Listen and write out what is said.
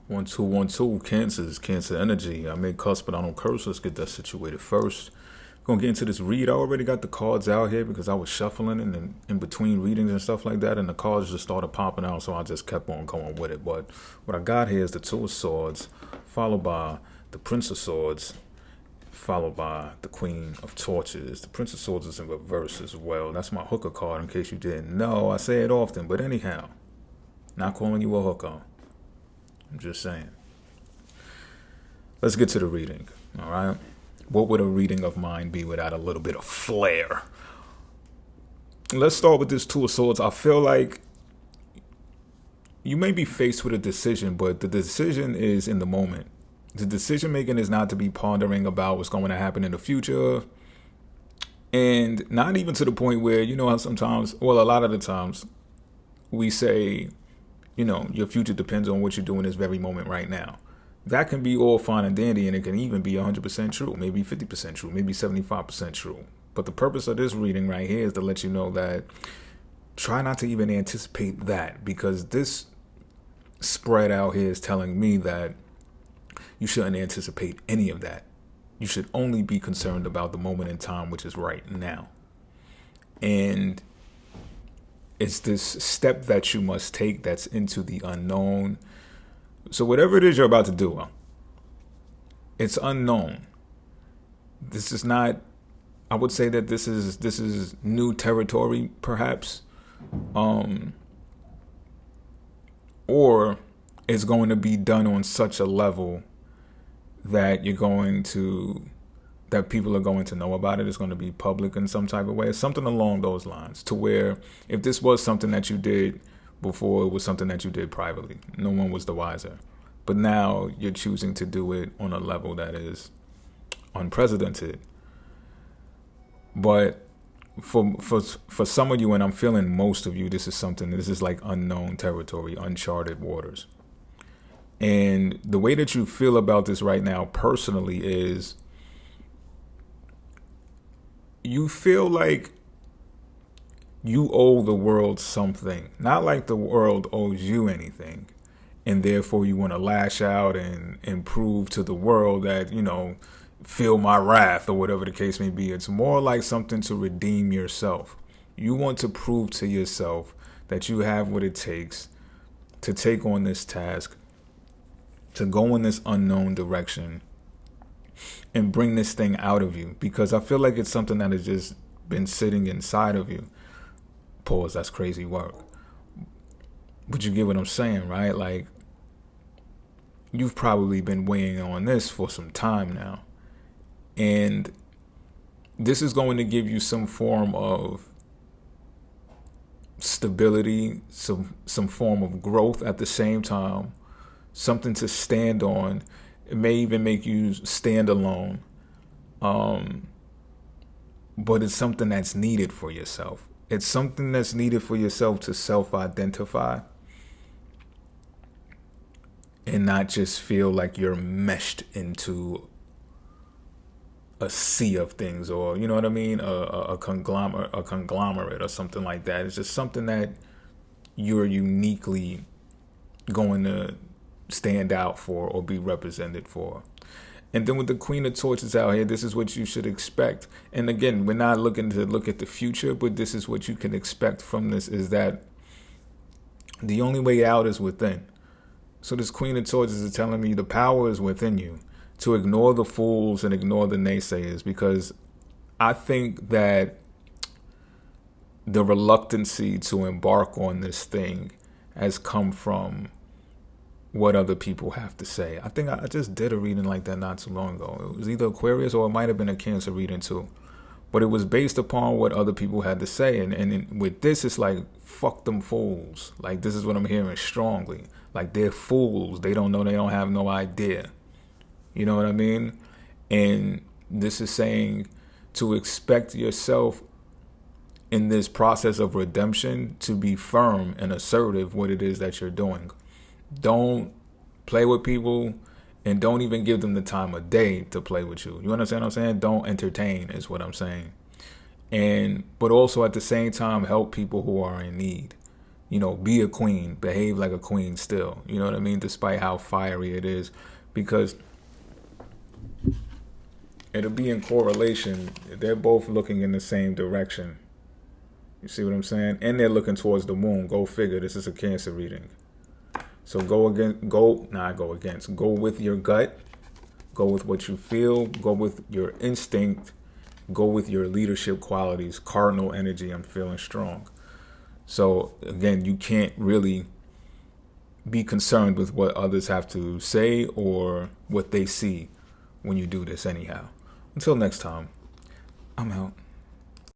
1 2 1 2 Cancers, Cancer energy. I may cuss, but I don't curse. Let's get that situated first. Gonna get into this read. I already got the cards out here because I was shuffling and in between readings and stuff like that, and the cards just started popping out, so I just kept on going with it. But what I got here is the Two of Swords, followed by the Prince of Swords, followed by the Queen of Torches. The Prince of Swords is in reverse as well. That's my hooker card, in case you didn't know. I say it often, but anyhow, not calling you a hooker. I'm just saying. Let's get to the reading, all right? What would a reading of mine be without a little bit of flair? Let's start with this Two of Swords. I feel like you may be faced with a decision, but the decision is in the moment. The decision making is not to be pondering about what's going to happen in the future. And not even to the point where, you know how sometimes, well, a lot of the times, we say, you know, your future depends on what you're doing this very moment right now. That can be all fine and dandy, and it can even be 100% true, maybe 50% true, maybe 75% true. But the purpose of this reading right here is to let you know that try not to even anticipate that, because this spread out here is telling me that you shouldn't anticipate any of that. You should only be concerned about the moment in time, which is right now. And it's this step that you must take that's into the unknown. So whatever it is you're about to do, it's unknown. This is not, I would say that this is new territory, perhaps. Or it's going to be done on such a level that that people are going to know about it. It's going to be public in some type of way. It's something along those lines, to where if this was something that you did before, it was something that you did privately. No one was the wiser. But now you're choosing to do it on a level that is unprecedented. But for some of you, and I'm feeling most of you, this is like unknown territory, uncharted waters. And the way that you feel about this right now personally is you feel like you owe the world something, not like the world owes you anything. And therefore you want to lash out and prove to the world that, you know, feel my wrath or whatever the case may be. It's more like something to redeem yourself. You want to prove to yourself that you have what it takes to take on this task, to go in this unknown direction and bring this thing out of you, because I feel like it's something that has just been sitting inside of you. Pause, that's crazy work. But you get what I'm saying, right? Like, you've probably been weighing on this for some time now. And this is going to give you some form of stability, some form of growth at the same time, something to stand on. It may even make you stand alone. But it's something that's needed for yourself. It's something that's needed for yourself to self-identify and not just feel like you're meshed into a sea of things, or, you know what I mean? A conglomerate or something like that. It's just something that you're uniquely going to stand out for or be represented for. And then with the Queen of Torches out here, this is what you should expect. And again, we're not looking to look at the future, but this is what you can expect from this, is that the only way out is within. So this Queen of Torches is telling me the power is within you to ignore the fools and ignore the naysayers, because I think that the reluctancy to embark on this thing has come from what other people have to say. I think I just did a reading like that not too long ago. It was either Aquarius or it might have been a Cancer reading too. But it was based upon what other people had to say. And with this, it's like, fuck them fools. Like, this is what I'm hearing strongly. Like, they're fools. They don't know. They don't have no idea. You know what I mean? And this is saying to expect yourself in this process of redemption to be firm and assertive what it is that you're doing. Don't play with people, and don't even give them the time of day to play with you. You understand what I'm saying? Don't entertain is what I'm saying. But also at the same time, help people who are in need. Be a queen, behave like a queen still. You know what I mean? Despite how fiery it is, because it'll be in correlation. They're both looking in the same direction. You see what I'm saying? And they're looking towards the moon. Go figure. This is a Cancer reading. So go with your gut. Go with what you feel. Go with your instinct. Go with your leadership qualities. Cardinal energy. I'm feeling strong. So again, you can't really be concerned with what others have to say or what they see when you do this anyhow. Until next time, I'm out.